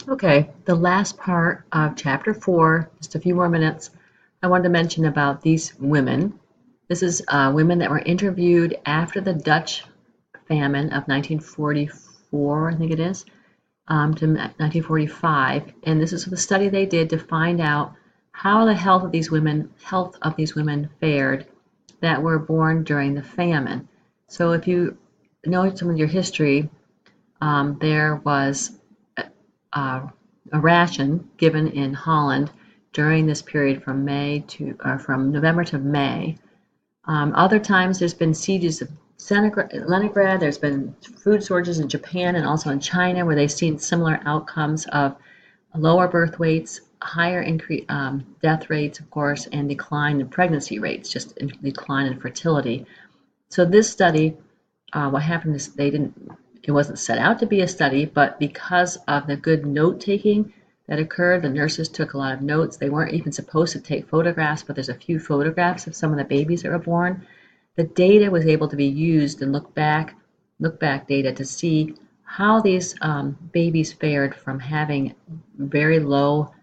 Okay, the last part of chapter 4, just a few more minutes, I wanted to mention about these women. This is women that were interviewed after the Dutch famine of 1944, I think it is, to 1945, and this is the study they did to find out how the health of these women fared that were born during the famine. So if you know some of your history, there was uh, a ration given in Holland during this period from from November to May. Other times, there's been sieges of Leningrad. There's been food shortages in Japan and also in China, where they've seen similar outcomes of lower birth weights, higher death rates, of course, and decline in pregnancy rates, just decline in fertility. So this study, what happened is it wasn't set out to be a study, but because of the good note taking that occurred, the nurses took a lot of notes. They weren't even supposed to take photographs, but there's a few photographs of some of the babies that were born. The data was able to be used and look back data to see how these babies fared from having very low,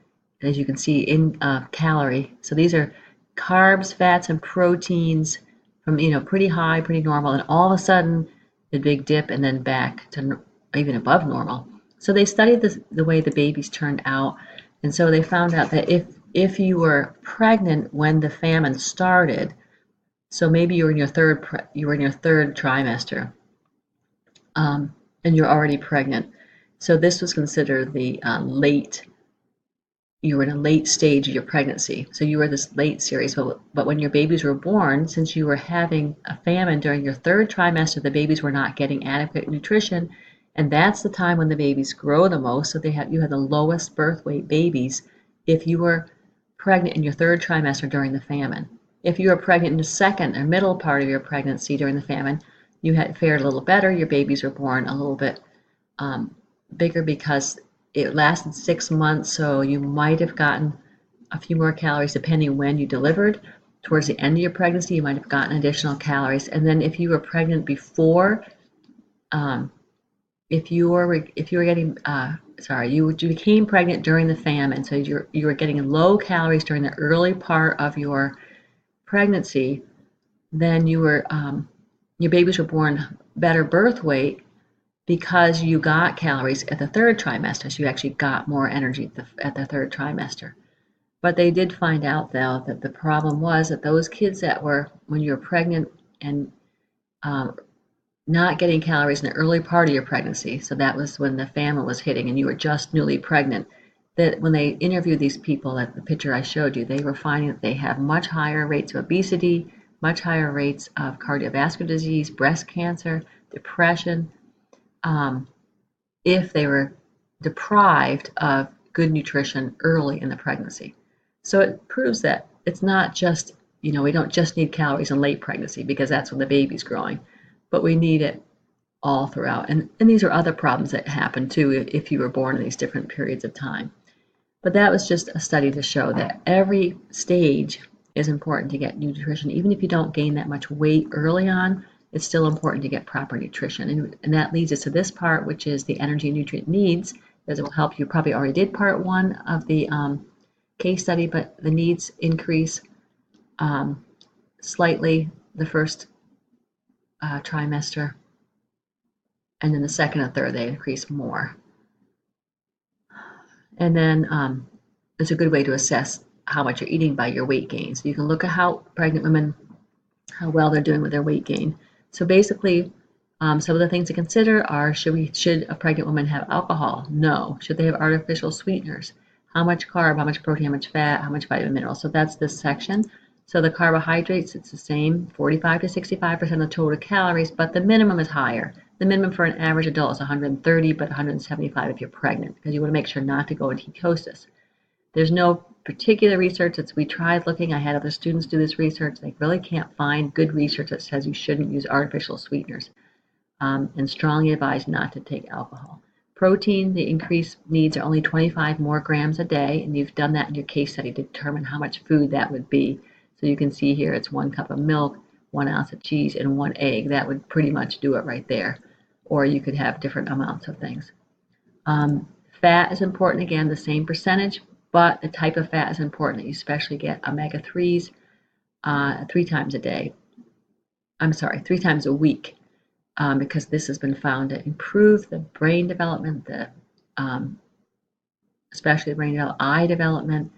as you can see, in calorie. So these are carbs, fats, and proteins from pretty high, pretty normal, and all of a sudden the big dip, and then back to even above normal. So they studied the way the babies turned out, and so they found out that if you were pregnant when the famine started, so maybe you were in your third trimester, and you're already pregnant. So this was considered the you were in a late stage of your pregnancy. So you were this late series, but when your babies were born, since you were having a famine during your third trimester, the babies were not getting adequate nutrition, and that's the time when the babies grow the most. So you had the lowest birth weight babies if you were pregnant in your third trimester during the famine. If you were pregnant in the second or middle part of your pregnancy during the famine, you had fared a little better. Your babies were born a little bit bigger because it lasted 6 months, so you might have gotten a few more calories depending when you delivered. Towards the end of your pregnancy, you might have gotten additional calories. And then if you were pregnant before, um, if you were getting you became pregnant during the famine, so you were getting low calories during the early part of your pregnancy, then your babies were born better birth weight because you got calories at the third trimester. So you actually got more energy at the third trimester. But they did find out, though, that the problem was that those kids that were, when you were pregnant and um, not getting calories in the early part of your pregnancy, so that was when the famine was hitting and you were just newly pregnant, that when they interviewed these people, at the picture I showed you, they were finding that they have much higher rates of obesity, much higher rates of cardiovascular disease, breast cancer, depression, um, if they were deprived of good nutrition early in the pregnancy. So it proves that it's not just, we don't just need calories in late pregnancy because that's when the baby's growing, but we need it all throughout. And these are other problems that happen too if you were born in these different periods of time. But that was just a study to show that every stage is important to get nutrition. Even if you don't gain that much weight early on, it's still important to get proper nutrition. And that leads us to this part, which is the energy and nutrient needs, because it will help you. Probably already did part one of the case study, but the needs increase slightly the first trimester, and then the second and third, they increase more. And then it's a good way to assess how much you're eating by your weight gain. So you can look at how pregnant women, how well they're doing with their weight gain. So basically, some of the things to consider are, should a pregnant woman have alcohol? No. Should they have artificial sweeteners? How much carb, how much protein, how much fat, how much vitamin minerals? So that's this section. So the carbohydrates, it's the same, 45 to 65% of total calories, but the minimum is higher. The minimum for an average adult is 130, but 175 if you're pregnant, because you want to make sure not to go into ketosis. There's no particular research that we tried looking. I had other students do this research. They really can't find good research that says you shouldn't use artificial sweeteners, and strongly advise not to take alcohol. Protein, the increased needs are only 25 more grams a day, and you've done that in your case study to determine how much food that would be. So you can see here it's 1 cup of milk, 1 ounce of cheese, and 1 egg. That would pretty much do it right there. Or you could have different amounts of things. Fat is important, again, the same percentage, but the type of fat is important that you especially get omega-3s 3 times a day. I'm sorry, 3 times a week, because this has been found to improve the brain development, especially the brain eye development,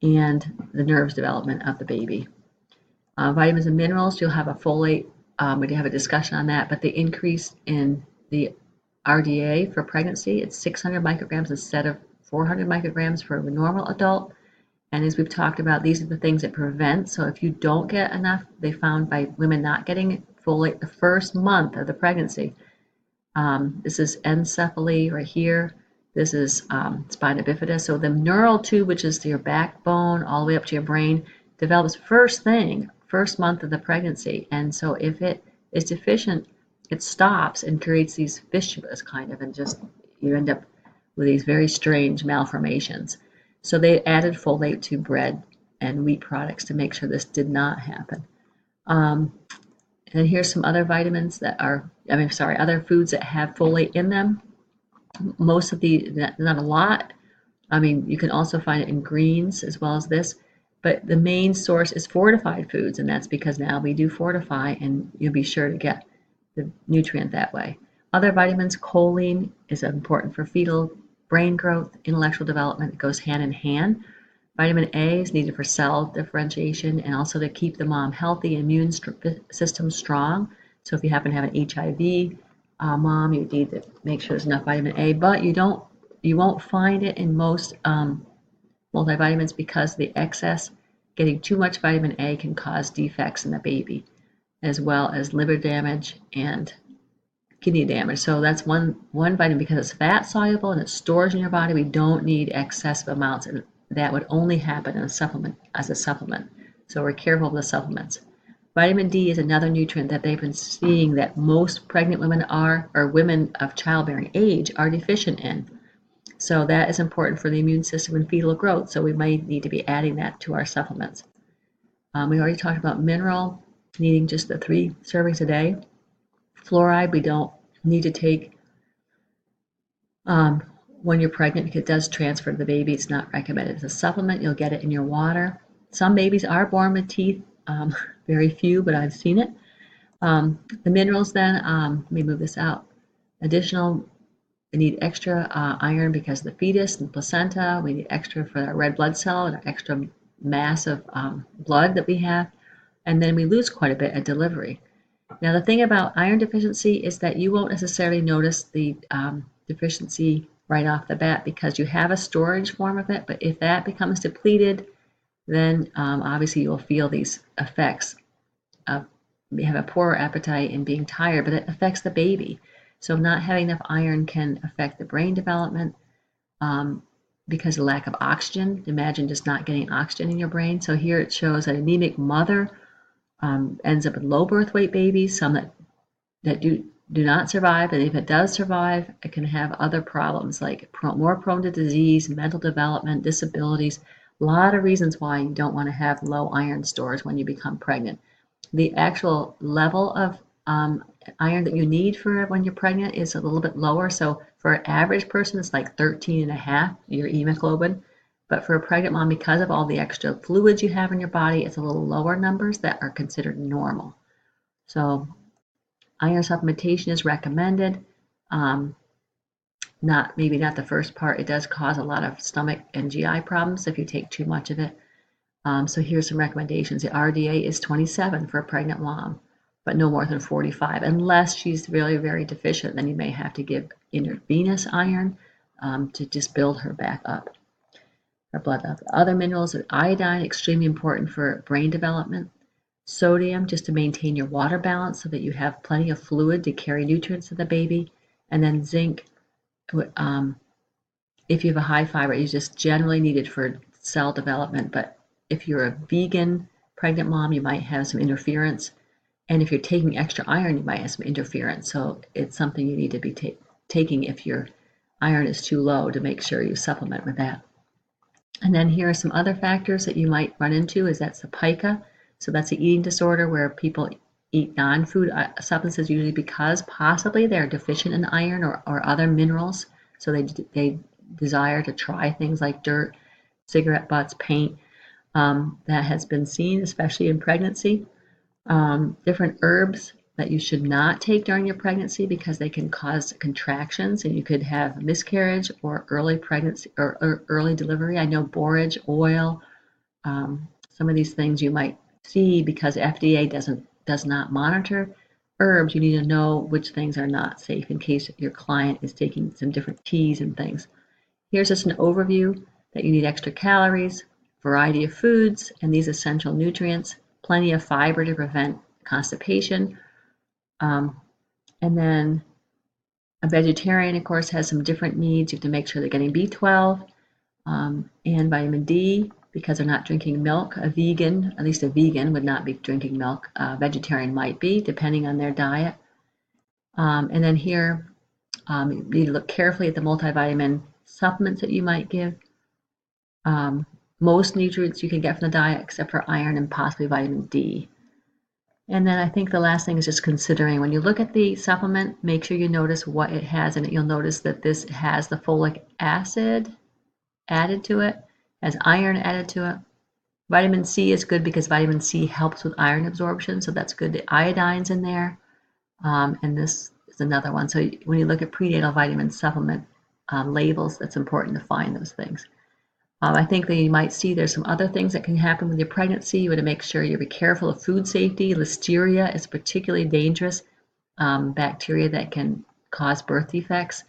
and the nerves development of the baby. Vitamins and minerals, you'll have a folate. We have a discussion on that, but the increase in the RDA for pregnancy, it's 600 micrograms instead of 400 micrograms for a normal adult. And as we've talked about, these are the things that prevent. So if you don't get enough, they found by women not getting folate the first month of the pregnancy. This is encephaly right here. This is spina bifida. So the neural tube, which is your backbone all the way up to your brain, develops first month of the pregnancy. And so if it is deficient, it stops and creates these fissulas kind of, and just you end up with these very strange malformations. So they added folate to bread and wheat products to make sure this did not happen. And here's some other vitamins that are, other foods that have folate in them. Most of not a lot. You can also find it in greens as well as this, but the main source is fortified foods, and that's because now we do fortify, and you'll be sure to get the nutrient that way. Other vitamins, choline is important for fetal brain growth, intellectual development. It goes hand in hand. Vitamin A is needed for cell differentiation and also to keep the mom healthy, immune system strong. So if you happen to have an HIV mom, you need to make sure there's enough vitamin A, but you won't find it in most multivitamins because the excess, getting too much vitamin A can cause defects in the baby, as well as liver damage and kidney damage. So that's one vitamin, because it's fat soluble and it stores in your body. We don't need excessive amounts, and that would only happen in a supplement, as a supplement. So we're careful of the supplements. Vitamin D is another nutrient that they've been seeing that most pregnant women or women of childbearing age are deficient in. So that is important for the immune system and fetal growth. So we might need to be adding that to our supplements. We already talked about mineral, needing just the 3 servings a day. Fluoride, we don't need to take when you're pregnant because it does transfer to the baby. It's not recommended as a supplement. You'll get it in your water. Some babies are born with teeth, very few, but I've seen it. The minerals then, let me move this out. Additional, we need extra iron because of the fetus and placenta. We need extra for our red blood cell and our extra mass of blood that we have. And then we lose quite a bit at delivery. Now, the thing about iron deficiency is that you won't necessarily notice the deficiency right off the bat because you have a storage form of it. But if that becomes depleted, then obviously you'll feel these effects of you have a poorer appetite and being tired, but it affects the baby. So not having enough iron can affect the brain development because of lack of oxygen. Imagine just not getting oxygen in your brain. So here it shows an anemic mother ends up with low birth weight babies, some that do not survive, and if it does survive, it can have other problems like more prone to disease, mental development, disabilities. A lot of reasons why you don't want to have low iron stores when you become pregnant. The actual level of iron that you need for when you're pregnant is a little bit lower. So for an average person, it's like 13.5, your hemoglobin. But for a pregnant mom, because of all the extra fluids you have in your body, it's a little lower numbers that are considered normal. So iron supplementation is recommended. Maybe not the first part. It does cause a lot of stomach and GI problems if you take too much of it. So here's some recommendations. The RDA is 27 for a pregnant mom, but no more than 45. Unless she's really very deficient, then you may have to give intravenous iron to just build her back up, her blood up. Other minerals, iodine, extremely important for brain development. Sodium, just to maintain your water balance so that you have plenty of fluid to carry nutrients to the baby. And then zinc, if you have a high fiber, is just generally needed for cell development, but if you're a vegan pregnant mom, you might have some interference. And if you're taking extra iron, you might have some interference. So it's something you need to be taking if your iron is too low to make sure you supplement with that. And then here are some other factors that you might run into that's the pica. So that's the eating disorder where people eat non-food substances usually because possibly they're deficient in iron or other minerals. So they desire to try things like dirt, cigarette butts, paint. That has been seen, especially in pregnancy. Different herbs that you should not take during your pregnancy because they can cause contractions and you could have miscarriage or early pregnancy or early delivery. I know borage oil, some of these things you might see because FDA does not monitor herbs. You need to know which things are not safe in case your client is taking some different teas and things. Here's just an overview that you need extra calories, variety of foods, and these essential nutrients, plenty of fiber to prevent constipation. And then a vegetarian, of course, has some different needs. You have to make sure they're getting B12 and vitamin D because they're not drinking milk. A vegan, at least a vegan, would not be drinking milk. A vegetarian might be, depending on their diet. And then here, you need to look carefully at the multivitamin supplements that you might give. Most nutrients you can get from the diet except for iron and possibly vitamin D. And then I think the last thing is just considering when you look at the supplement, make sure you notice what it has in it. You'll notice that this has the folic acid added to it, has iron added to it. Vitamin C is good because vitamin C helps with iron absorption, so that's good. The iodine's in there, and this is another one. So when you look at prenatal vitamin supplement labels, that's important to find those things. I think that you might see there's some other things that can happen with your pregnancy. You want to make sure you be careful of food safety. Listeria is particularly dangerous bacteria that can cause birth defects.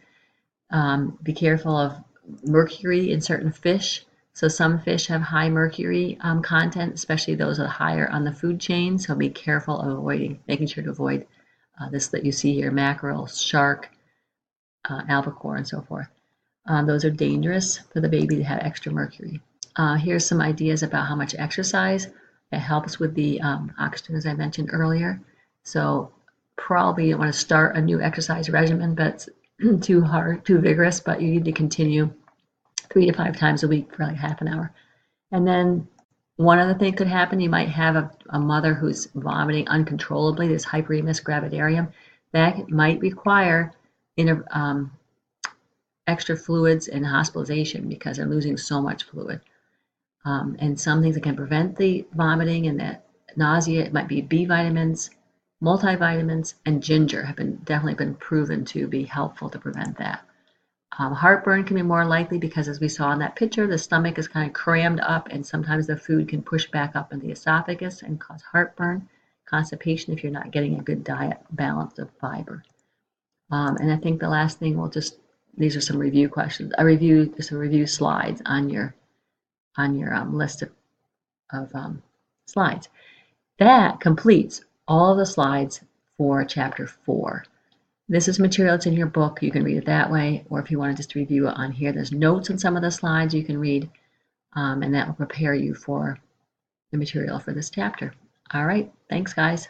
Be careful of mercury in certain fish. So some fish have high mercury content, especially those that are higher on the food chain. So be careful of making sure to avoid this that you see here, mackerel, shark, albacore, and so forth. Those are dangerous for the baby to have extra mercury. Here's some ideas about how much exercise. It helps with the oxygen, as I mentioned earlier. So probably you don't want to start a new exercise regimen, but it's too hard, too vigorous, but you need to continue 3 to 5 times a week for like half an hour. And then one other thing could happen, you might have a mother who's vomiting uncontrollably, this hyperemesis gravidarum. That might require extra fluids and hospitalization because they're losing so much fluid. And some things that can prevent the vomiting and the nausea, it might be B vitamins, multivitamins, and ginger have definitely been proven to be helpful to prevent that. Heartburn can be more likely because, as we saw in that picture, the stomach is kind of crammed up and sometimes the food can push back up in the esophagus and cause heartburn, constipation if you're not getting a good diet balance of fiber. And I think the last thing these are some review questions. Some review slides on your list of slides. That completes all of the slides for chapter 4. This is material that's in your book. You can read it that way, or if you want to just review it on here, there's notes on some of the slides you can read, and that will prepare you for the material for this chapter. All right, thanks guys.